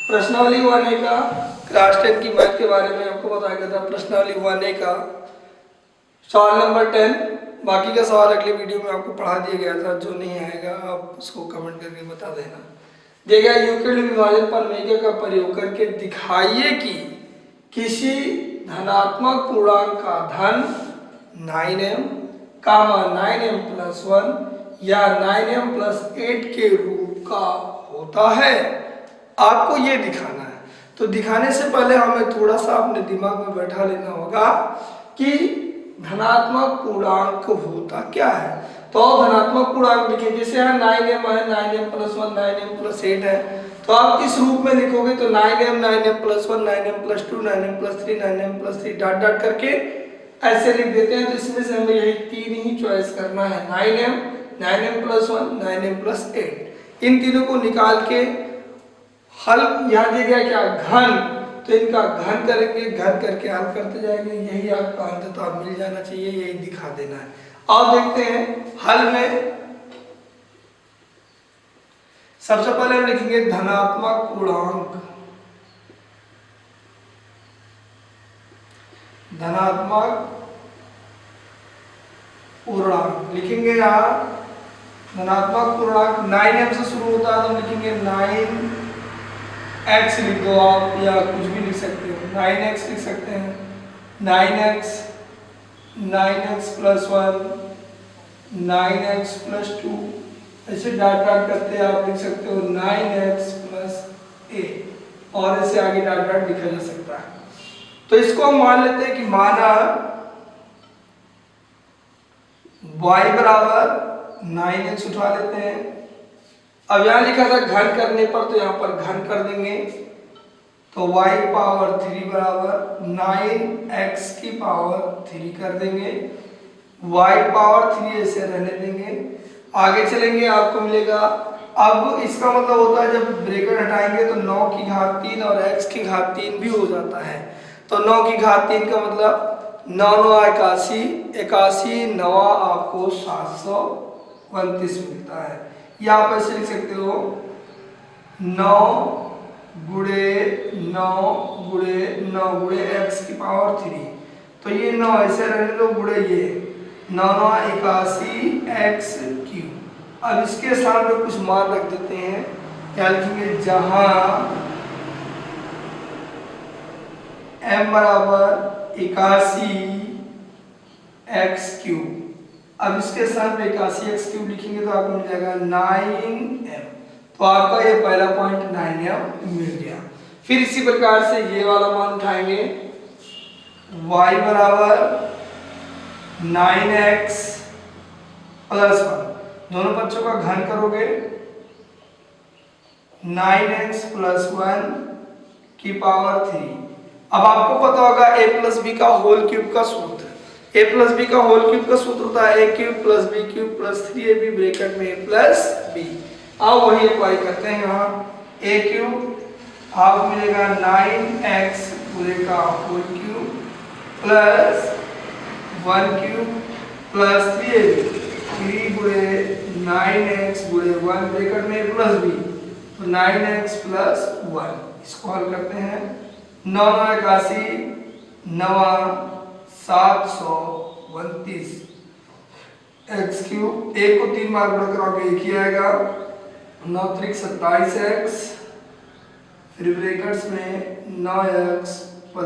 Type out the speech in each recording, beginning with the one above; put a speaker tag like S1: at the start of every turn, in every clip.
S1: प्रश्नावली 1A का class 10 की मैथ के बारे में आपको बताया गया था। प्रश्नावली 1A का सवाल नंबर 10। बाकी का सवाल अगले वीडियो में आपको पढ़ा दिया गया था। जो नहीं आएगा आप उसको कमेंट करके बता देना। देखिए, यूक्लिड विभाजन प्रमेय का प्रयोग करके दिखाइए कि किसी धनात्मक पूर्णांक का धन 9m, 9m + 1 या 9m + 8 के रूप का होता है। आपको ये दिखाना है। तो दिखाने से पहले हमें थोड़ा सा अपने दिमाग में बैठा लेना होगा कि धनात्मक पूर्णांक होता क्या है। तो धनात्मक पूर्णांक लिखिए, जैसे यहाँ 9m है, 9m + 1 9m + 8 है, तो आप इस रूप में लिखोगे तो 9m 9m + 1 9m + 2 9m + 3 9m + 3 dot dot करके ऐसे लिख देते हैं। तो इसमें से हमें यही तीन ही चॉइस करना है, 9m 9m + 1 9m + 8। इन तीनों को निकाल के हल यहाँ दिया गया क्या, घन, तो इनका घन करेंगे, घन करके हल करते जाएंगे। यही आपका अंततः मिल जाना चाहिए, यही दिखा देना है। अब देखते हैं हल में। सबसे पहले हम लिखेंगे धनात्मक पूर्णांक। धनात्मक पूर्णांक लिखेंगे यहाँ। धनात्मक पूर्णांक 9m से शुरू होता है तो हम लिखेंगे 9x लिख दो आप, या कुछ भी लिख सकते हो, 9x लिख सकते हैं। 9x 9x + 1 9x + 2 ऐसे डॉट डॉट करते आप लिख सकते हो 9x + 8 और ऐसे आगे डॉट डॉट लिखा जा सकता है। तो इसको हम मान लेते हैं कि माना y = 9x उठा लेते हैं। अब यहाँ लिखा था घन करने पर, तो यहाँ पर घन कर देंगे। तो y³ = 9x³ कर देंगे। y³ ऐसे रहने देंगे। आगे चलेंगे, आपको मिलेगा। अब इसका मतलब होता है जब ब्रैकेट हटाएंगे तो 9⁻³ और x⁻³ भी हो जाता है। तो 9⁻³ का मतलब 9 9 81, 81 9 आपको 729 मिलता है। या आप ऐसे लिख सकते हो 9 × 9 × 9 × x⁻³। तो ये 9 ऐसे रहने दो, गुणे ये 9 9 81 x³। अब इसके सामने कुछ मान रख देते हैं। क्या लिखेंगे, जहां m = 81 x³। अब इसके साथ में 81 x³ लिखेंगे तो आपको मिल जाएगा 9m। तो आपका ये पहला पॉइंट 9m मिल गया। फिर इसी प्रकार से ये वाला मान उठाएंगे, y = 9x + 1। दोनों बच्चों का घन करोगे, 9x + 1⁻³। अब आपको पता होगा a + b का होल क्यूब का सूत्र। a + b का होल क्यूब का सूत्र होता है a³ + b³ + 3ab ब्रैकेट में a + b। अब वही अप्लाई करते हैं यहाँ। a³ आपको मिलेगा 9x पूरे का whole cube + 1³ + 3ab, 3 × 9x × 1 bracket में a + b, तो 9x + 1। इसको हल करते हैं। 9 9 81 9 729 x³। एक को 3 बार गुणा कराओगे एक ही आएगा, 9 × 27x, फिर ब्रैकेट्स में 9x +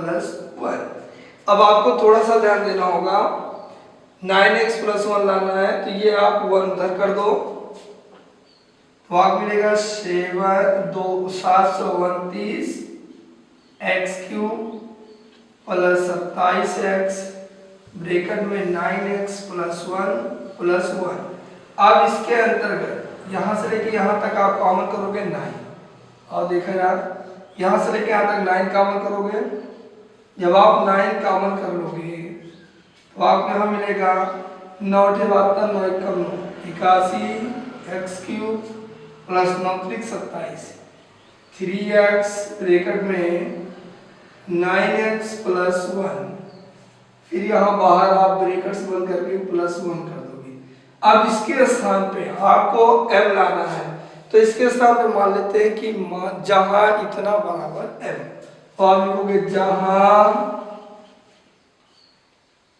S1: 1। अब आपको थोड़ा सा ध्यान देना होगा, 9x + 1 लाना है तो ये आप 1 उधर कर दो, तो आपको मिलेगा 729 x³ + 27x ब्रैकेट में 9x + 1 + 1। अब इसके अंतर्गत यहाँ से लेके यहाँ तक आप कॉमन करोगे 9, और देखा यार यहाँ से लेके यहाँ तक 9 कॉमन करोगे। जब आप 9 कॉमन कर लोगे तो आपको यहाँ मिलेगा 9 × 72 9 × 9 81 x³ + 9 × 27 3x ब्रैकेट में 9x + 1। फिर यहाँ बाहर आप ब्रैकेट्स बंद करके +1 कर दोगे। अब इसके स्थान पे आपको m लाना है। तो इसके स्थान पे मान लेते हैं कि जहां इतना बराबर m, तो आप लिखोगे जहां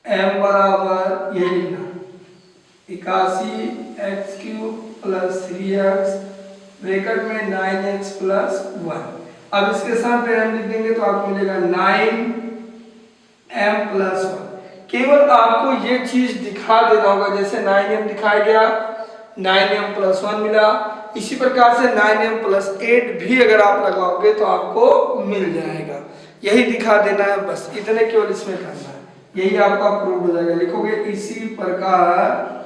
S1: m बराबर ये लिखना 81x³ प्लस 3x ब्रैकेट में 9x प्लस 1। अब इसके साथ पे m लिख देंगे तो आपको मिलेगा 9m प्लस 1। केवल आपको ये चीज दिखा देना होगा, जैसे 9m दिखाया गया 9m प्लस 1 मिला, इसी प्रकार से 9m प्लस 8 भी अगर आप लगाओगे तो आपको मिल जाएगा। यही दिखा देना है, बस इतने केवल इसमें करना है, यही आपका प्रूव हो जाएगा। लिखोगे इसी प्रकार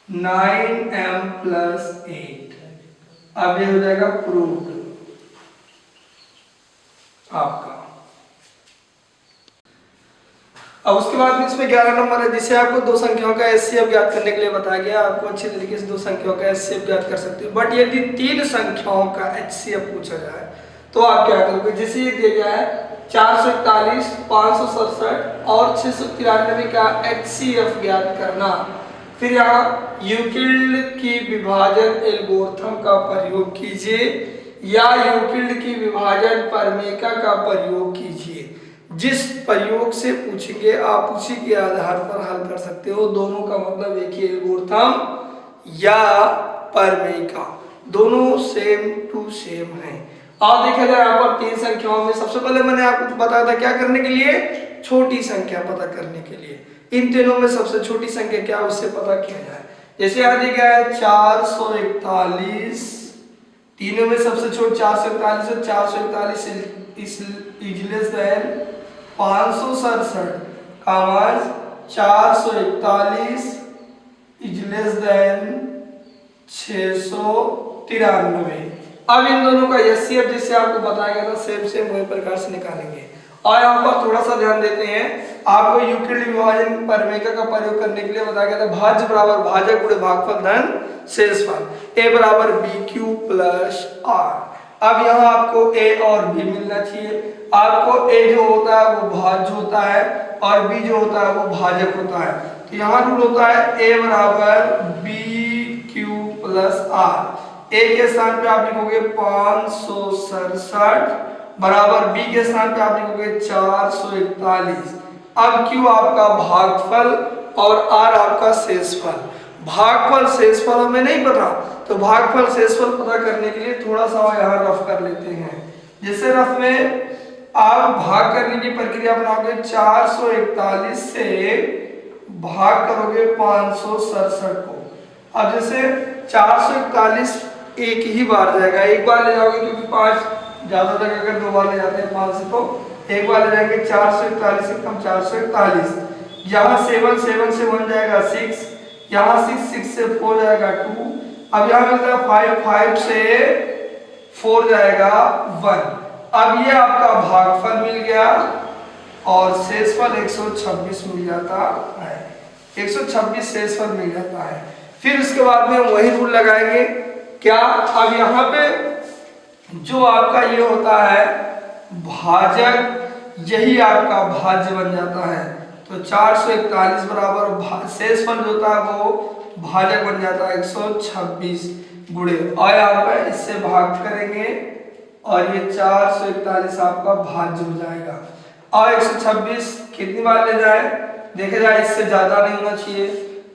S1: 9m प्लस 8, अब ये हो जाएगा प्रूव्ड आपका। अब उसके बाद में इसमें 11 नंबर है, जिसे आपको दो संख्याओं का एचसीएफ ज्ञात करने के लिए बताया गया। आपको अच्छे तरीके से दो संख्याओं का एचसीएफ ज्ञात कर सकते हो, बट यदि तीन संख्याओं का एचसीएफ पूछा जाए तो आप क्या करोगे। जैसे ये दिया गया है 441, 567 और 693 का एचसीएफ ज्ञात करना, फिर यहाँ यूक्लिड की विभाजन एल्गोरिथम का प्रयोग कीजिए या यूक्लिड की विभाजन प्रमेयिका का प्रयोग कीजिए। जिस प्रयोग से पूछेंगे आप उसी के आधार पर हल कर सकते हो। दोनों का मतलब एक ही, एल्गोरिथम या प्रमेयिका, दोनों सेम टू सेम है। और देखा जाए यहाँ पर तीन संख्याओं में सबसे पहले मैंने आपको बताया था क्या करने के लिए, छोटी संख्या पता करने के लिए। इन तीनों में सबसे छोटी संख्या क्या है उससे पता किया जाए। जैसे यहाँ दिया गया है 441, तीनों में सबसे छोटी 441 है, 441 इज लेस देन 567 का मान 441 इज लेस देन 693। अब इन दोनों का एचसीएफ जिससे आपको बताया गया था सेम वही प्रकार से निकालेंगे। और यहाँ पर थोड़ा सा ध्यान देते हैं, आपको यूक्लिड विभाजन प्रमेयिका का प्रयोग करने के लिए बताया गया था भाज्य बराबर भाजक गुणे भागफल धन शेषफल a बराबर bq प्लस r। अब यहाँ आपको a और b मिलना चाहिए। आपको a जो होता है वो भाज्य होता है और b जो होता है वो भाजक होता है। तो यहाँ रूल होता है a बराबर bq प्लस r। a के स्थान पे आप लिखोगे 567 बराबर b के स्थान पे आप लिखोगे 441। अब q आपका भागफल और r आपका शेषफल। भागफल शेषफल हमें नहीं पता, तो भागफल शेषफल पता करने के लिए थोड़ा सा यहाँ रफ कर लेते हैं। जैसे रफ में आप भाग करने की प्रक्रिया अपनाओगे, 441 से भाग करोगे 567 को। अब जैसे 441 एक ही बार जाएगा, एक बार ले जाओगे क्योंकि 5 ज्यादा तक अगर दो बार ले जाते हैं 5 से, तो एक बार ले जाएंगे 441 से कम 441। यहाँ 7 से 1 जाएगा 6, यहाँ 6 से 4 जाएगा 2। अब यहाँ मिलता है 5 से 4 जाएगा 1। अब ये आपका भागफल मिल गया और शेषफल 126 मिल जाता है, 126 शेषफल मिल जाता है। फिर उसके बाद में वही रूल लगाएंगे क्या, अब यहाँ पे जो आपका ये होता है भाजक, यही आपका भाज्य बन जाता है। तो 441 बराबर शेषफल जो होता है वो भाजक बन जाता है 126 गुणे, और यहाँ पे इससे भाग करेंगे और ये 441 आपका भाज्य हो जाएगा। और 126 कितनी बार ले जाए, देखा जाए इससे ज्यादा नहीं होना चाहिए,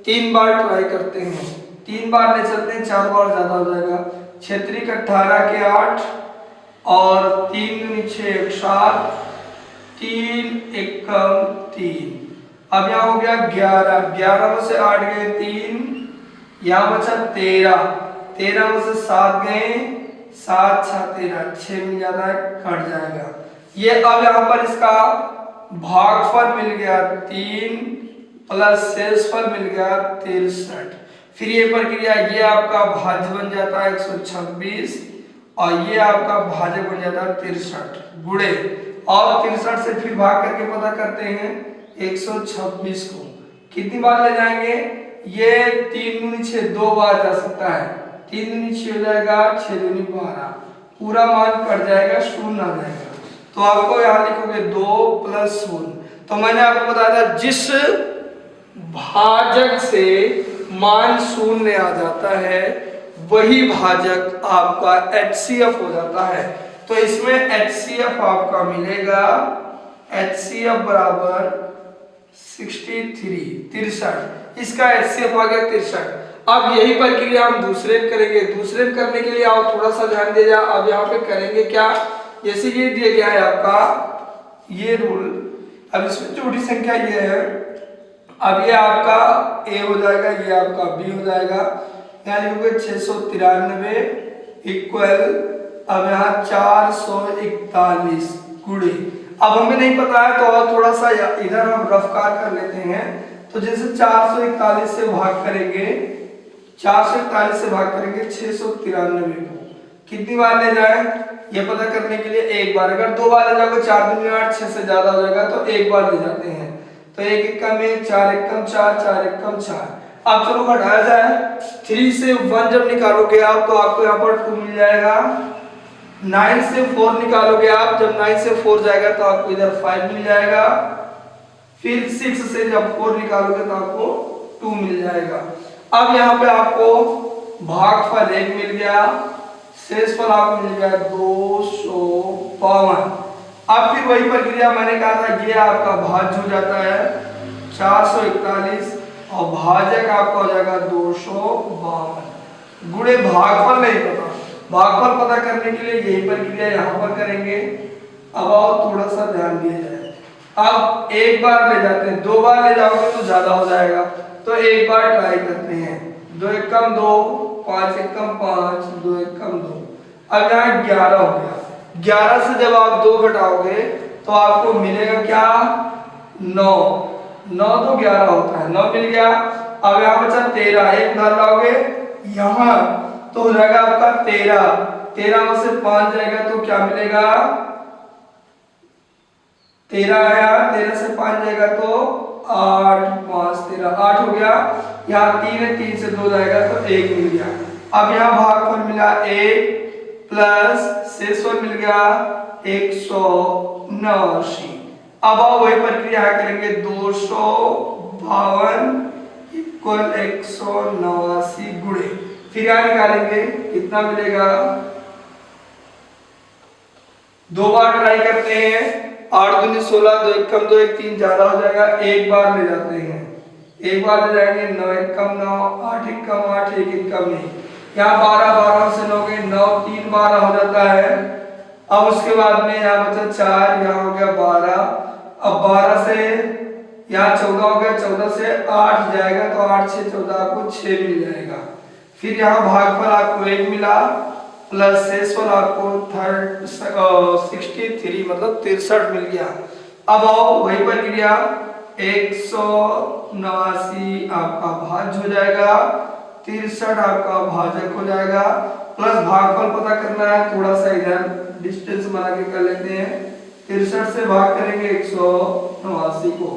S1: 3 बार ट्राई करते हैं। 3 बार ले चलते हैं, 4 बार ज्यादा हो जाएगा। 6 × 18 के 8 और 3 × 6 = 7, 3 × 3। अब यहाँ हो गया 11, 11 में से 8 गए 3, यहाँ बचा 13, 13 में से 7 गए 7 × 6 = 13, 6 मिल जाता है, कट जाएगा ये। अब यहाँ पर इसका भागफल मिल गया 3 प्लस शेषफल मिल गया 63। फिर ये प्रक्रिया, ये आपका भाज्य बन जाता है 126 और ये आपका भाजक बन जाता है 63 गुणे, और 63 से फिर भाग करके पता करते हैं 126 को कितनी बार ले जाएंगे। ये 3 × 6 2 बार जा सकता है, 3 × 6 हो जाएगा 6 × 2 12, पूरा मान कट जाएगा, शून्य आ जाएगा। तो आपको यहाँ लिखोगे 2 + 0। तो मैंने आपको बताया था जिस भाजक से मान शून्य आ जाता है, वही भाजक आपका HCF हो जाता है। तो इसमें HCF आपका मिलेगा, HCF बराबर 63, इसका HCF आ गया 63। अब यही प्रक्रिया हम दूसरे में करेंगे। दूसरे में करने के लिए आप थोड़ा सा ध्यान दे जाए। अब यहाँ पे करेंगे क्या, जैसे ये दिया गया है आपका ये रूल, अब इसमें छोटी संख्या ये है, अब ये आपका A हो जाएगा, ये आपका B हो जाएगा, यानी कि 693 इक्वल, अब यहाँ 441 गुणे, अब हमें नहीं पता है तो और थोड़ा सा इधर हम रफ्कार कर लेते हैं। तो जैसे 441 से भाग करेंगे, 441 से भाग करेंगे 693 को, कितनी बार ले जाए ये पता करने के लिए एक बार, अगर 2 बार ले जाओगे 4 दूनी 8, 6 से ज्यादा हो जाएगा तो एक बार ले जाते हैं। तो 1 एकम 1, 4 एकम 4, 4 एकम 4। अब चलो घटाया जाए, 3 से 1 जब निकालोगे आप तो आपको यहाँ पर 2 मिल जाएगा। 9 से 4 निकालोगे आप, जब 9 से 4 जाएगा तो आपको इधर 5 मिल जाएगा। फिर 6 से जब 4 निकालोगे तो आपको 2 मिल जाएगा। अब यहाँ पे आपको भागफल 1 मिल गया, शेषफल आपको मिल गया 252। अब फिर वही प्रक्रिया मैंने कहा था, ये आपका भाज्य हो जाता है 441 और भाजक आपका हो जाएगा 252 गुणे भागफल नहीं पता। भागफल पता करने के लिए यही प्रक्रिया यहाँ पर करेंगे। अब और थोड़ा सा ध्यान दिया जाए, अब एक बार ले जाते हैं, 2 बार ले जाओगे तो ज्यादा हो जाएगा, तो एक बार ट्राई करते हैं। 2 एकम 2, 5 एकम 5, 2 एकम 2। अब यहाँ 11 हो गया, 11 से जब आप 2 घटाओगे तो आपको मिलेगा क्या, 9। 9 तो 11 होता है, 9 मिल गया। अब यहाँ बचा 13, एक बार लाओगे यहाँ तो हो जाएगा आपका 13। 13 में से 5 जाएगा तो क्या मिलेगा, 13 आया, 13 से 5 जाएगा तो 8, 5 13, 8 हो गया। यहाँ 3 है, 3 से 2 जाएगा तो 1 मिल गया। अब यहाँ भागफल मिला 1 प्लस शेषफल मिल गया 189। अब आओ वही प्रक्रिया करेंगे, 252 इक्वल 189 गुणे, फिर यहाँ निकालेंगे कितना मिलेगा। 2 बार ट्राई करते हैं, 8 दूनी 16, 2 एकम 2, 1 3 ज्यादा हो जाएगा, एक बार ले जाते हैं, एक बार ले जाएंगे। 9 एकम 9, 8 एकम 8, 1 एकम 1। यहाँ 12, 12 से 9 गए, 9 3 12 हो जाता है। अब उसके बाद में यहाँ बचा 4, यहाँ हो गया 12। अब 12 से यहाँ 14 हो गया, 14 से 8 जाएगा तो 8 6 14 आपको 6 मिल जाएगा। फिर यहाँ भागफल आपको 1 मिला प्लस शेषफल आपको 63 मतलब 63 मिल गया। अब आओ वही प्रक्रिया, 189 आपका भाज्य हो जाएगा, 63 आपका भाजक हो जाएगा, प्लस भागफल पता करना है, थोड़ा सा इधर डिस्टेंस बना के कर लेते हैं। 63 से भाग करेंगे 189 को,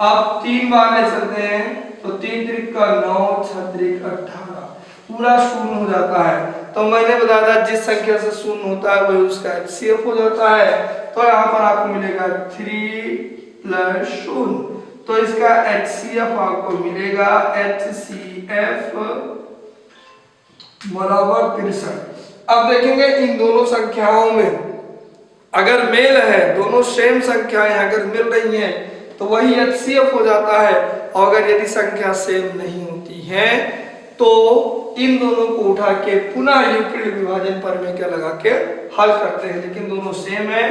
S1: अब 3 बार ले चलते हैं तो 3 त्रिक का 9, 6 त्रिक 18, पूरा शून्य हो जाता है। तो मैंने बताया था जिस संख्या से शून्य होता है वही उसका HCF हो जाता है। तो यहाँ पर आपको मिलेगा 3 प्लस 0, तो इसका HCF आपको मिलेगा HCF बराबर 63। अब देखेंगे इन दोनों संख्याओं में अगर मेल है, दोनों सेम संख्याएं अगर मिल रही हैं तो वही HCF हो जाता है, और अगर यदि संख्या सेम नहीं होती है तो इन दोनों को उठा के पुनः यूक्लिड विभाजन प्रमेय क्या लगा के हल करते हैं। लेकिन दोनों सेम है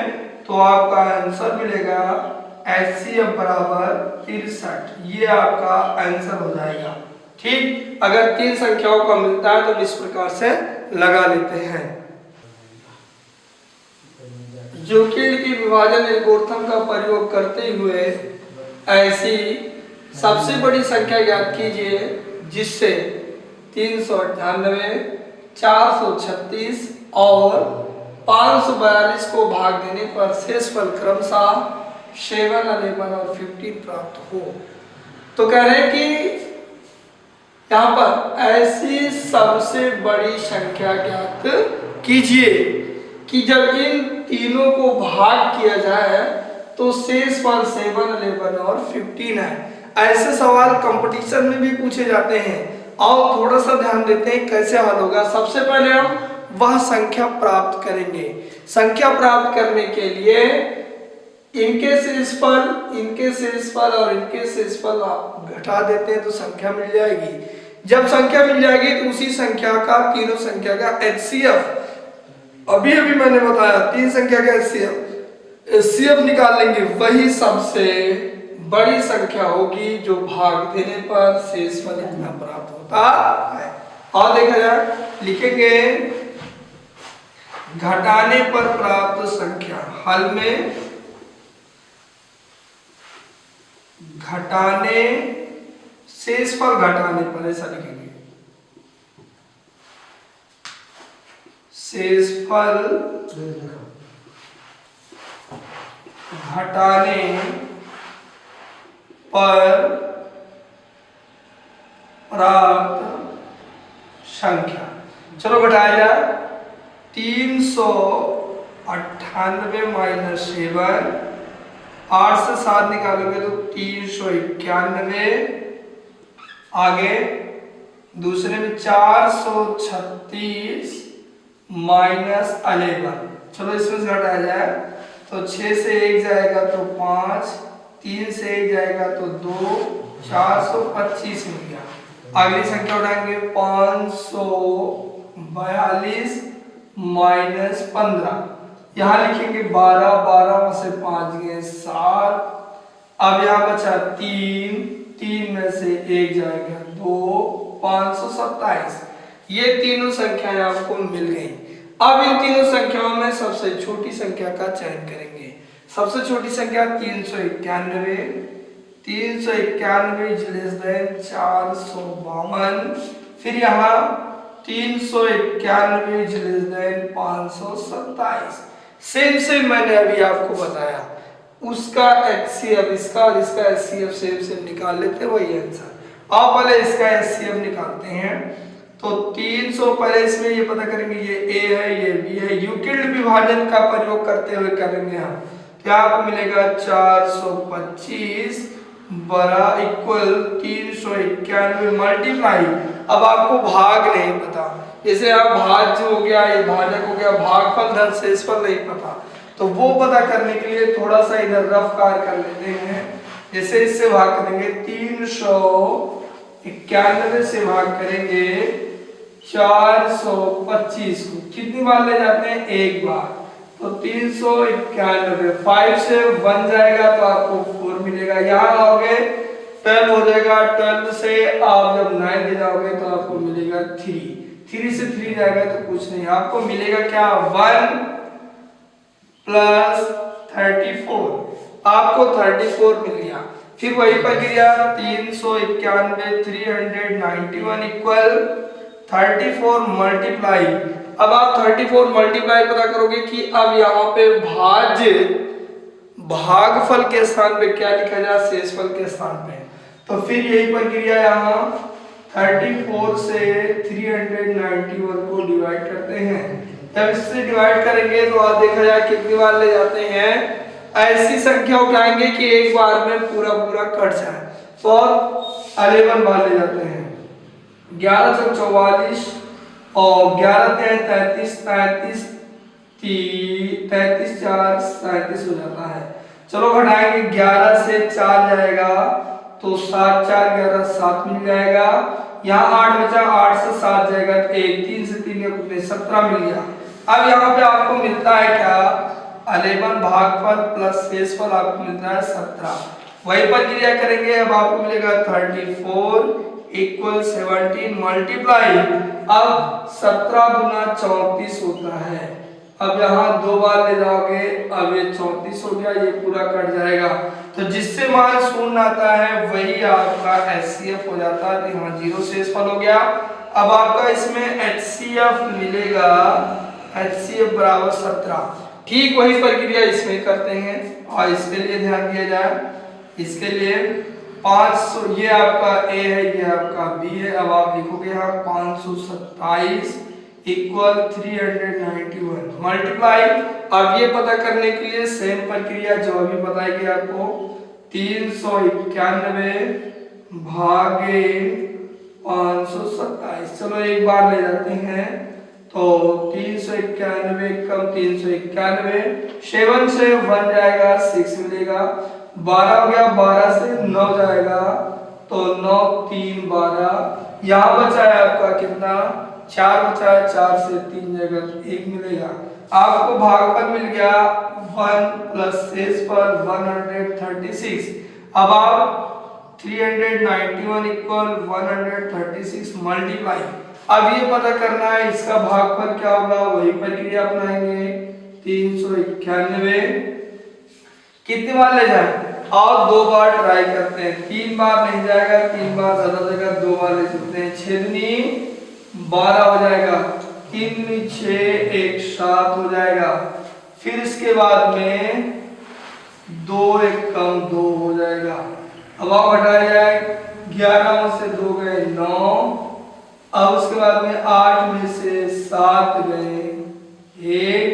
S1: तो आपका आंसर मिलेगा HCF बराबर 63, ये आपका आंसर हो जाएगा। ठीक, अगर 3 संख्याओं का मिलता है तो इस प्रकार से लगा लेते हैं। यूक्लिड की विभाजन एल्गोरिथम का प्रयोग करते हुए ऐसी सबसे बड़ी संख्या ज्ञात कीजिए जिससे 398, 436 और 542 को भाग देने पर शेषफल क्रमशः 7, 11 और 15 प्राप्त हो। तो कह रहे हैं कि यहाँ पर ऐसी सबसे बड़ी संख्या ज्ञात कीजिए कि जब इन तीनों को भाग किया जाए तो शेषफल 7, 11 और 15 है। ऐसे सवाल कंपटीशन में भी पूछे जाते हैं। और थोड़ा सा ध्यान देते हैं कैसे हल होगा। सबसे पहले हम वह संख्या प्राप्त करेंगे। संख्या प्राप्त करने के लिए इनके शेषफल और इनके शेषफल आप घटा देते हैं तो संख्या मिल जाएगी। जब संख्या मिल जाएगी तो उसी संख्या का, तीनों संख्या का HCF, अभी अभी मैंने बताया तीन संख्या का HCF निकाल लेंगे, वही सबसे बड़ी संख्या होगी जो भाग देने पर शेषफल इतना प्राप्त होता है। और देखा जाए, लिखेंगे घटाने पर प्राप्त संख्या। हल में घटाने, शेषफल घटाने पर, ऐसा लिखेंगे शेषफल घटाने पर प्राप्त संख्या। चलो घटाया जाए। 398 माइनस 7, 8 से 7 निकालोगे तो 391। आगे दूसरे में 436 माइनस 11। चलो इसमें से घटाया जाए तो 6 से 1 जाएगा तो 5, 3 से 1 जाएगा तो 2, 425 मिल गया। अगली संख्या उठाएंगे 542 माइनस 15। यहाँ लिखेंगे 12, 12 में से 5 गए 7। अब यहाँ बचा 3, 3 में से 1 जाएगा 2, 527। ये तीनों संख्याएं आपको मिल गई। अब इन तीनों संख्याओं में सबसे छोटी संख्या का चयन करेंगे। सबसे छोटी संख्या 391, 391 लेस देन 452। फिर यहाँ 391 लेस देन 527। सेम मैंने अभी आपको बताया, उसका HCF इसका और इसका HCF सेम निकाल लेते हैं, वही आंसर। आप पहले इसका HCF निकालते हैं तो 300, पहले इसमें ये पता करेंगे ये A है ये B है। यूक्लिड विभाजन का प्रयोग करते हुए करेंगे हम। क्या आपको मिलेगा 425 बड़ा इक्वल 391 मल्टीप्लाई। अब आपको भाग नहीं पता, जैसे आप भाज्य हो गया, ये भाजक हो गया, भागफल धन शेषफल नहीं पता, तो वो पता करने के लिए थोड़ा सा इधर रफ कार्य कर लेते हैं। जैसे इससे भाग करेंगे 391 से भाग करेंगे 425 को, कितनी बार ले जाते हैं? एक बार। तो 391, 5 से 1 जाएगा तो आपको 4 मिलेगा। यहाँ आओगे 12 हो जाएगा, 12 से आप जब 9 ले जाओगे तो आपको मिलेगा 3, 3 से 3 जाएगा तो कुछ नहीं, आपको मिलेगा क्या 1 प्लस 34, आपको 34 मिल गया। फिर वही प्रक्रिया 391 391 इक्वल 34 मल्टीप्लाई। अब आप 34 मल्टीप्लाई पता करोगे कि अब यहाँ पे भाज्य भागफल के स्थान पे क्या लिखा जाए, शेषफल के स्थान पे। तो फिर यही प्रक्रिया यहाँ 34 से 391 को डिवाइड करते हैं। जब इससे डिवाइड करेंगे तो आप देखा जाए कितनी बार ले जाते हैं, ऐसी संख्या उठाएंगे कि एक बार में पूरा कट जाए। तो 11 बार ले जाते हैं, 11 से 44 और 11 से 33, 33 33 4 37 हो जाता है। चलो घटाएंगे, 11 से 4 जाएगा तो 7 4 11 7 मिल जाएगा। यहाँ 8 बचा, 8 से 7 जाएगा तो 1, 3 से 3 का 17 मिल गया। अब यहाँ पे आपको मिलता है क्या 11 भागफल प्लस शेषफल आपको मिलता है 17। वही प्रक्रिया करेंगे, अब आपको मिलेगा 34 इक्वल 17 मल्टीप्लाई। अब 17 गुना 34 होता है। अब यहाँ 2 बार ले जाओगे, अब ये 34 हो गया, ये पूरा कट जाएगा। तो जिससे मान शून्य आता है वही आपका HCF हो जाता है। तो यहाँ 0 शेषफल हो गया। अब आपका इसमें HCF मिलेगा, HCF बराबर 17। ठीक वही प्रक्रिया इसमें करते हैं और इसके लिए ध्यान दिया जाए। इसके लिए 500, ये आपका A है, ये आपका B है। अब आप लिखोगे यहाँ 527 इक्वल 391 मल्टीप्लाई। अब ये पता करने के लिए सेम प्रक्रिया जो अभी बताएगी आपको, 391 भागे 527। चलो एक बार ले जाते हैं, तो 391 कम 391, 7 से 1 जाएगा 6 मिलेगा, 12 हो गया, 12 से 9 जाएगा तो 9 3 12, यहाँ बचा है आपका कितना 4 बचा है, 4 से 3 जाएगा 1 मिलेगा। आपको भागफल मिल गया 1 प्लस शेष पर 136। अब आप 391 इक्वल 136 मल्टीप्लाई, अब ये पता करना है इसका भागफल क्या होगा, वही प्रक्रिया अपनाएंगे। 391 कितनी बार ले जाए, और 2 बार ट्राई करते हैं, 3 बार नहीं जाएगा, 3 बार ज्यादा जगह 2 बार ले सकते हैं। 6 12 हो जाएगा, 3 6 1 7 हो जाएगा, फिर इसके बाद में 2 1 कम 2 हो जाएगा। अब आप हटाया जाए, 11 में से 2 गए 9, अब उसके बाद में 8 में से 7 गए 1,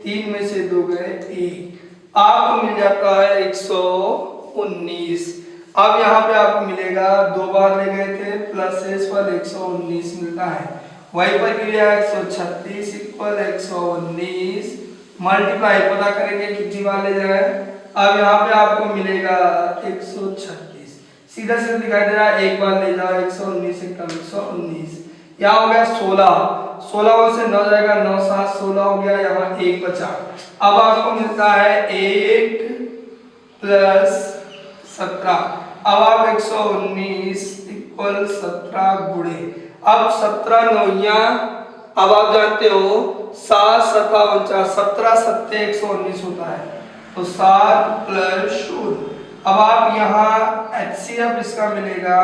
S1: 3 में से 2 गए 1, आपको मिल जाता है 119। अब यहाँ पे आपको मिलेगा 2 बार ले गए थे प्लस शेष पर 119 मिलता है, वही प्रक्रिया 136 इक्वल 119 मल्टीप्लाई, पता करेंगे कितनी बार ले जाए। अब यहाँ पे आपको मिलेगा 136, सीधा सीधा दिखाई दे रहा है, एक बार ले जाओ 119 से कम 119, यहाँ हो गया 16, 16 से 9 जाएगा, 9 7 16 हो गया, यहाँ 1 बचा। अब आपको मिलता है 1 प्लस 17, अब आप 119 इक्वल 17 गुणे, अब 17 नौया, अब आप जानते हो 7 7 49, 17 7 119 होता है, तो 7 प्लस 0। अब आप यहाँ HCF इसका मिलेगा,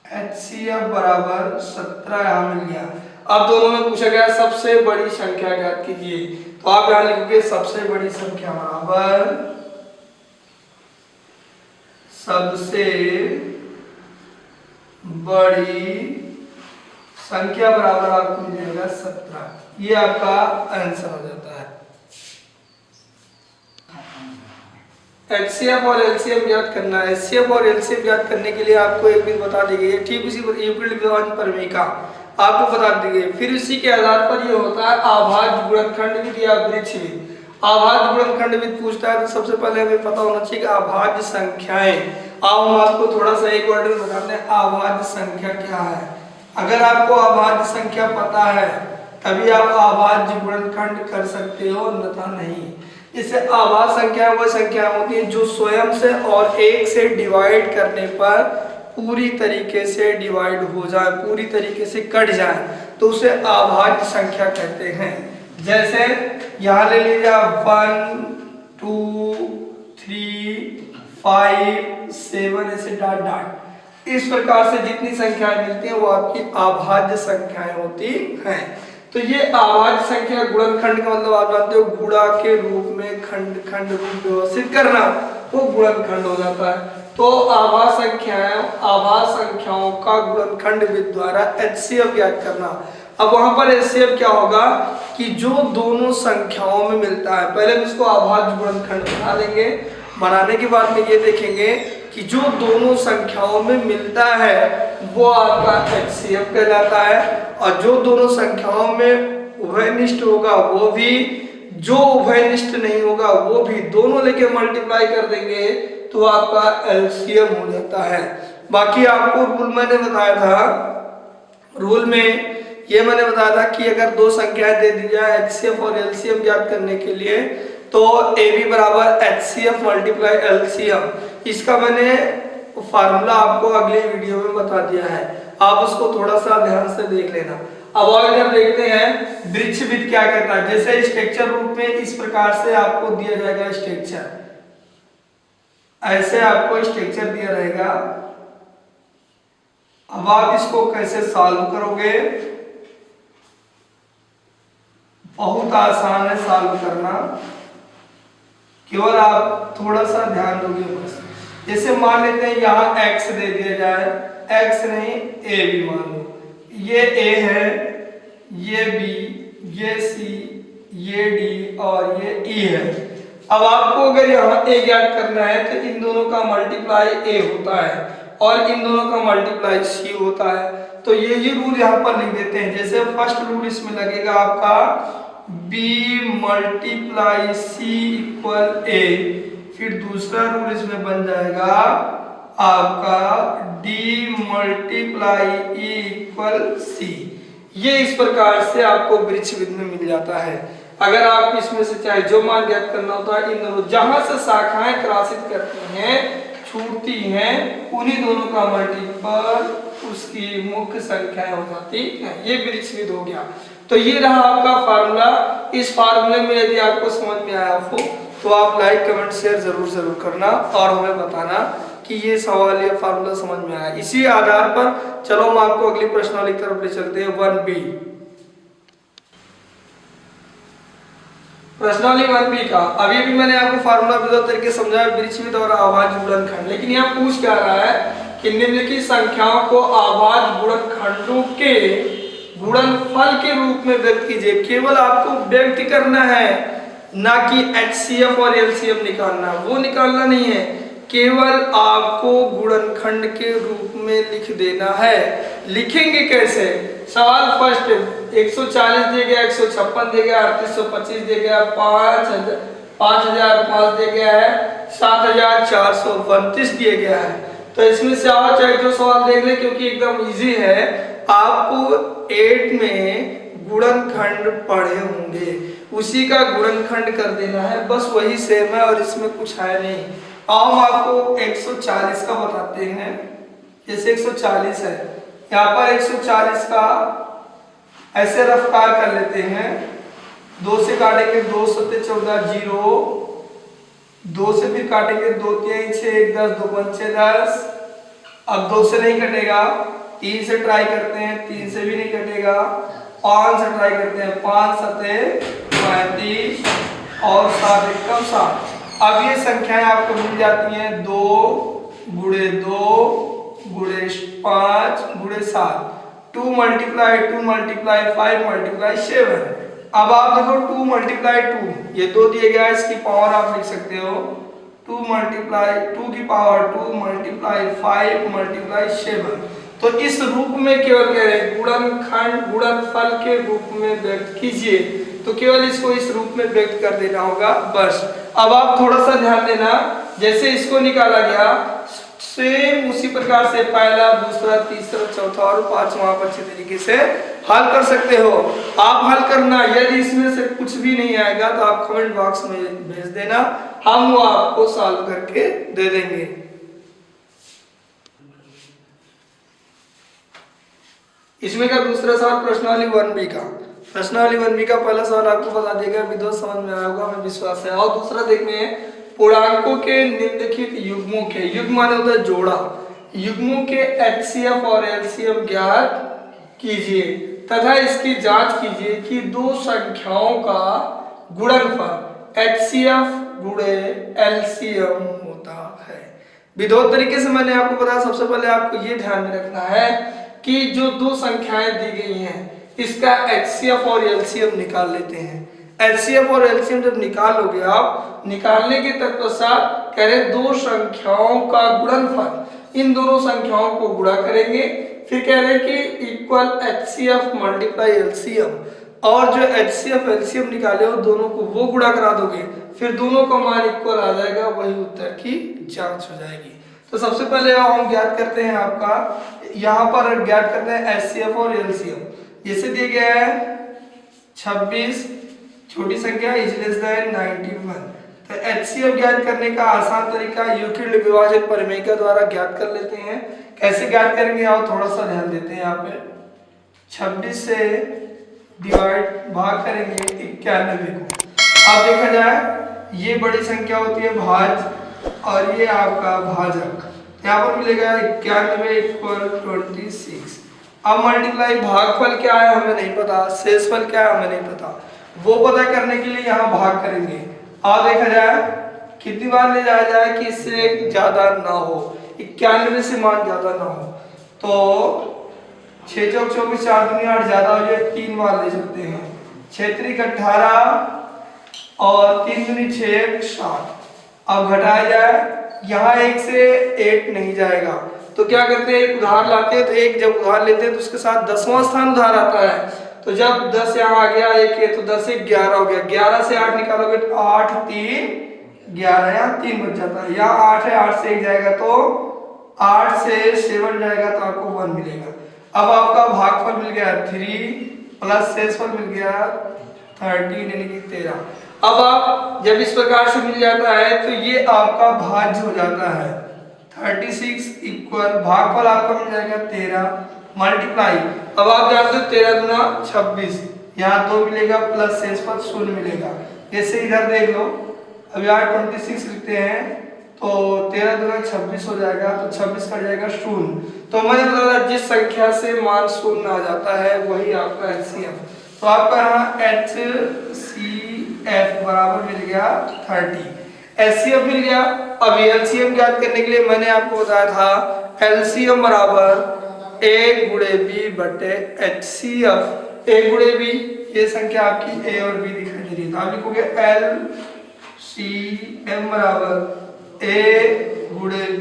S1: HCF बराबर 17 यहाँ मिल गया। अब दोनों में पूछा गया सबसे बड़ी संख्या ज्ञात कीजिए, तो आप यहाँ लिखोगे सबसे बड़ी संख्या बराबर सबसे बड़ी संख्या बराबर आपको मिलेगा 17, ये आपका आंसर हो जाता है। HCF और LCM ज्ञात करना है। HCF और LCM ज्ञात करने के लिए आपको एक चीज बता दी गई है, ठीक उसी पर यूक्लिड प्रमेयिका आपको बता दी गई। फिर उसी के आधार पर ये होता है अभाज्य गुणनखंड विधि या वृक्षविधि। अभाज्य गुणनखंड विधि पूछता है तो सबसे पहले हमें पता होना चाहिए कि अभाज्य संख्याएं। अब हम आपको थोड़ा सा एक वर्ड में बताते हैं अभाज्य संख्या क्या है। अगर आपको अभाज्य संख्या पता है तभी आप अभाज्य गुणनखंड कर सकते हो, अन्यथा नहीं। इससे अभाज्य संख्या वो संख्या होती है जो स्वयं से और 1 से डिवाइड करने पर पूरी तरीके से डिवाइड हो जाए, पूरी तरीके से कट जाए, तो उसे अभाज्य संख्या कहते हैं। जैसे यहाँ ले लीजिए 1 2 3 5 7 ऐसे डॉट डॉट, इस प्रकार से जितनी संख्याएं मिलती हैं वो आपकी अभाज्य संख्याएं होती हैं। तो ये अभाज्य संख्या गुणनखंड का मतलब आप जानते हो गुणा के रूप में खंड खंड रूप व्यवस्थित करना, वो गुणनखंड हो जाता है। तो अभाज्य संख्याओं का गुणनखंड विधि द्वारा HCF ज्ञात करना। अब वहां पर HCF क्या होगा कि जो दोनों संख्याओं में मिलता है, पहले हम इसको अभाज्य गुणनखंड बना लेंगे, बनाने के बाद में ये देखेंगे कि जो दोनों संख्याओं में मिलता है वो आपका HCF कहलाता है, और जो दोनों संख्याओं में उभयनिष्ठ होगा वो भी, जो उभयनिष्ठ नहीं होगा वो भी, दोनों लेके मल्टीप्लाई कर देंगे तो आपका LCM हो जाता है। बाकी आपको रूल मैंने बताया था, रूल में ये मैंने बताया था कि अगर दो संख्याएं दे दी जाए HCF और LCM ज्ञात करने के लिए तो AB बराबर HCF मल्टीप्लाई LCM, इसका मैंने फार्मूला आपको अगले वीडियो में बता दिया है, आप उसको थोड़ा सा ध्यान से देख लेना। अब अगर देखते हैं वृक्षविधि क्या कहता है। जैसे स्ट्रक्चर रूप में इस प्रकार से आपको दिया जाएगा स्ट्रक्चर, ऐसे आपको स्ट्रक्चर दिया रहेगा। अब आप इसको कैसे सॉल्व करोगे, बहुत आसान है सॉल्व करना, केवल आप थोड़ा सा ध्यान दोगे बस। जैसे मान लेते हैं यहाँ x दे दिया जाए, x नहीं a भी मान लो, ये a है, ये b, ये c, ये d और ये e है। अब आपको अगर यहाँ ए ज्ञात करना है तो इन दोनों का मल्टीप्लाई ए होता है और इन दोनों का मल्टीप्लाई सी होता है। तो ये रूल यहाँ पर लिख देते हैं। जैसे फर्स्ट रूल इसमें लगेगा आपका B multiply C equal A, फिर दूसरा रूल इसमें बन जाएगा आपका D multiply E equal C. ये इस प्रकार से आपको वृक्षविद में मिल जाता है। अगर आप इसमें से चाहे जो मान ज्ञात करना होता है, इन दोनों जहां से शाखाएं क्रॉसित करती हैं, छूटती हैं, उन्हीं दोनों का मल्टीपल उसकी मुख्य संख्याएं हो जाती हैं। ये वृक्षविद हो गया। तो ये रहा आपका फार्मूला। इस फार्मूले में यदि आपको समझ में आया हो तो आप लाइक कमेंट शेयर जरूर करना और हमें बताना कि ये सवाल या फार्मूला समझ में आया। इसी आधार पर चलो हम आपको अगली प्रश्नावली की तरफ ले चलते हैं। 1B प्रश्नावली 1B का अभी भी मैंने आपको फार्मूला विधि तरीके समझाया, वृक्षविद और अभाज्य गुणनखंड। लेकिन यहाँ पूछ क्या रहा है कि निम्नलिखित संख्याओं को अभाज्य गुणनखंडों के गुणनफल के रूप में व्यक्त कीजिए। केवल आपको व्यक्त करना है, ना कि HCF और LCM निकालना, वो निकालना नहीं है, केवल आपको गुणनखंड के रूप में लिख देना है। लिखेंगे कैसे? सवाल फर्स्ट 140 दे गया, 156 दे गया, 3825 दे गया, 5005 दे गया है, 7432 दिए गया है। तो इसमें से आप चाहे जो सवाल देख ले, क्योंकि एकदम इजी है। आपको 8 में गुणनखंड पढ़े होंगे, उसी का गुणनखंड कर देना है, बस वही सेम है और इसमें कुछ है नहीं। हम आपको 140 का बताते हैं। जैसे 140 है, यहाँ पर 140 का ऐसे रफ्तार कर लेते हैं। 2 से काटेंगे 2 7 14 0, 2 से फिर काटेंगे 2 3 6 1 10 2 5 6 10। अब 2 से नहीं कटेगा, 3 से ट्राई करते हैं, 3 से भी नहीं कटेगा, 5 से ट्राई करते हैं, 5 7 35 और 7 1 7। अब ये संख्याएं आपको मिल जाती हैं 2 गुणे 2 गुणे 5 गुणे 7, 2 मल्टीप्लाई 2 मल्टीप्लाई 5 मल्टीप्लाई 7। अब आप देखो 2 मल्टीप्लाई 2, ये 2 दिए गया है, इसकी पावर आप लिख सकते हो 2 मल्टीप्लाई 2 की पावर 2 मल्टीप्लाई 5 मल्टीप्लाई 7। तो इस रूप में केवल कह रहे हैं गुणनखंड गुणनफल के रूप में व्यक्त कीजिए, तो केवल इसको इस रूप में व्यक्त कर देना होगा बस। अब आप थोड़ा सा ध्यान देना, जैसे इसको निकाला गया सेम उसी प्रकार से पहला दूसरा तीसरा चौथा और पांचवा आप अच्छे तरीके से हल कर सकते हो। आप हल करना, यदि इसमें से कुछ भी नहीं आएगा तो आप कमेंट बॉक्स में भेज देना, हम वो आपको सॉल्व करके दे देंगे। इसमें का दूसरा सवाल प्रश्नावली 1B का। प्रश्नावली 1B का पहला सवाल आपको बता देगा, विद्वत समझ में आया होगा हमें विश्वास है। और दूसरा देखने पूर्णांकों के निम्नलिखित युग्मों के, युग्म माने होता है जोड़ा, युग्मों के HCF और LCM ज्ञात कीजिए तथा इसकी जांच कीजिए कि दो संख्याओं का गुणनफल HCF गुणे LCM होता है। विधोत तरीके से मैंने आपको बताया, सबसे पहले आपको ये ध्यान में रखना है कि जो दो संख्याएं दी गई हैं इसका HCF और LCM निकाल लेते हैं। HCF और LCM जब निकाल लोगे आप, निकालने के तत्पश्चात कह रहे दो संख्याओं का गुणनफल, इन दोनों संख्याओं को गुणा करेंगे, फिर कह रहे कि इक्वल HCF मल्टीप्लाई LCM, और जो HCF LCM निकाले हो दोनों को वो गुणा करा दोगे, फिर दोनों का मान इक्वल आ जाएगा, वही उत्तर की जांच हो जाएगी। तो सबसे पहले हम ज्ञात करते हैं, आपका यहाँ पर ज्ञात करते हैं HCF और LCM। जैसे दिया गया है 26 छोटी संख्या इज लेस देन 91, तो HCF ज्ञात करने का आसान तरीका यूक्लिड विभाजन प्रमेय के द्वारा ज्ञात कर लेते हैं। कैसे ज्ञात करेंगे आप थोड़ा सा ध्यान देते हैं। यहाँ पे 26 से भाग करेंगे 91 को। अब देखा जाए ये बड़ी संख्या होती है भाज्य और ये आपका भाजक, यहाँ पर मिलेगा 91 इक्वल 26। अब मल्टीप्लाई, भागफल क्या है हमें नहीं पता, शेषफल क्या है हमें नहीं पता, वो पता करने के लिए यहाँ भाग करेंगे। और देखा जाए कितनी बार ले जाया जाए कि इससे ज्यादा ना हो, 91 से मान ज्यादा ना हो, तो 6 चौक 24 4 दूनी 8 ज्यादा हो जाए 3 बार ले सकते हैं, 6 3 18 और 3 दूनी 6 7। अब घटाया जाए, यहाँ 1 से 8 नहीं जाएगा तो क्या करते हैं, एक उधार लाते हैं। तो एक जब उधार लेते हैं तो उसके साथ 10वां स्थान उधार आता है। तो जब 10 यहाँ आ गया एक है तो 10 से 11 हो गया, 11 से 8 निकालोगे तो 8 3 11, यहाँ 3 बच जाता है। यहाँ 8 है, 8 से 1 जाएगा तो 8 से 7 जाएगा तो आपको 1 मिलेगा। अब आपका भागफल मिल गया 3 प्लस शेषफल मिल गया 13 यानी कि 13। अब आप जब इस प्रकार से मिल जाता है तो ये आपका भाज्य हो जाता है। 36 इक्वल भागफल आपका मिल जाएगा 13 मल्टीप्लाई। अब आप जानते हो 13 दूना 26, यहाँ 2 मिलेगा प्लस शेषफल 0 मिलेगा। जैसे इधर देख लो, अब यहाँ 26 लिखते हैं तो 13 दूना 26 हो जाएगा, तो 26 कट जाएगा 0। तो मैंने बताया जिस संख्या से मान 0 आ जाता है वही आपका HCF। तो आपका यहाँ HCF बराबर मिल गया 30, HCF मिल गया। अब LCM ज्ञात करने के लिए मैंने आपको बताया था LCM बराबर A गुणे B बटे HCF। A गुणे B, ये संख्या आपकी A और B दिखाई दे रही है तो आप लिखोगे LCM बराबर A गुणे B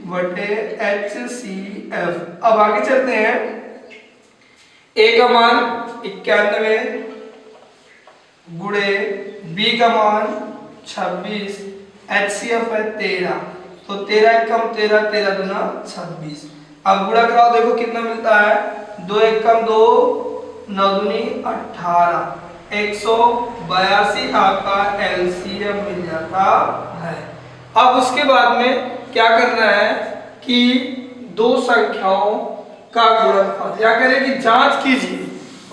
S1: बटे HCF। अब आगे चलते हैं। A का मान 91 गुणे B का मान 26, HCF है 13, तो 13 कम 13, 13 दूना 26। अब गुणा कराओ, देखो कितना मिलता है, 2 1 कम 2, 9 दूनी 18, 182 आपका LCM मिल जाता है। अब उसके बाद में क्या करना है कि दो संख्याओं का गुणनफल, क्या करें कि जांच कीजिए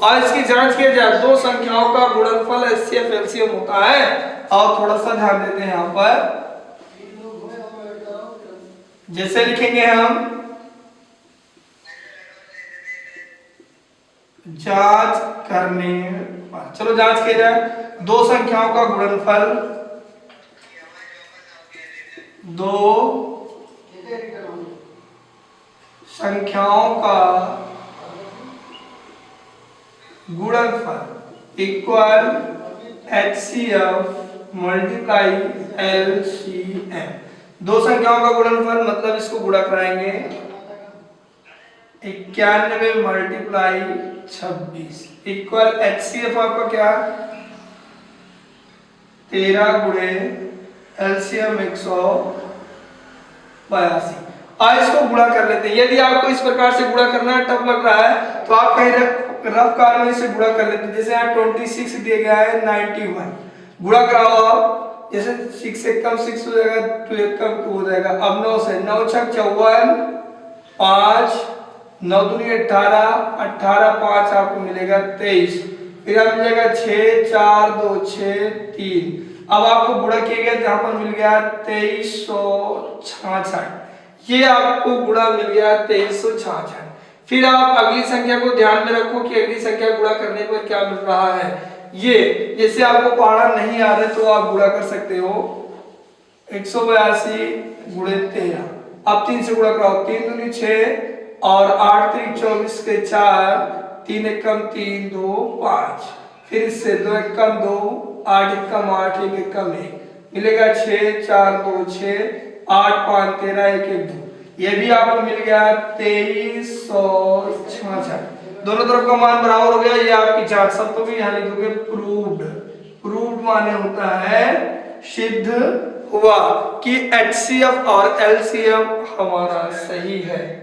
S1: और इसकी जांच किया जाए। दो संख्याओं का गुणनफल HCF LCM होता है। और थोड़ा सा ध्यान देते हैं यहाँ पर, जैसे लिखेंगे हम जांच करने पर, चलो जांच किया जाए। दो संख्याओं का गुणनफल, दो संख्याओं का गुणनफल इक्वल HCF मल्टीप्लाई LCM। दो संख्याओं का गुणनफल मतलब इसको गुणा कराएंगे, 91 मल्टीप्लाई 26 इक्वल HCF आपका क्या, 13 गुणे LCM 182। आज इसको गुणा कर लेते हैं। यदि आपको इस प्रकार से गुणा करना है टफ लग रहा है तो आप कहीं रफ कार में इसे गुणा कर लेते हैं। जैसे यहाँ 26 दिया गया है 91, गुणा कराओ आप, जैसे 6 से कम 6 हो जाएगा, 2 एक कम 2 हो जाएगा। अब 9 से 9 छक 54, 5 9 दूनी 18, 18 5 आपको मिलेगा 23, फिर आप मिलेगा 6 4 2 6 3। अब आपको गुणा किया गया जहां पर मिल गया 2366, ये आपको गुणा मिल गया 2366। फिर आप अगली संख्या को ध्यान में रखो कि अगली संख्या गुणा करने पर क्या मिल रहा है। ये जैसे आपको पढ़ना नहीं आ रहा तो आप गुणा कर सकते हो, 182 गुणे 13। अब 3 से गुणा कराओ, 3 दूनी 6 और 8 3 24 के 4, 3 एक कम 3 2 5, फिर इससे 2 एक कम 2, 8 एक कम 8, 1 एक कम 1 मिलेगा 6 4 2 6, 8 5 13 1 1 2। ये भी आपको मिल गया 2366। दोनों तरफ का मान बराबर हो गया। ये आपकी जांच, सब तो भी यहाँ लिख दोगे प्रूव्ड। प्रूव्ड माने होता है सिद्ध हुआ कि HCF और LCM हमारा सही है।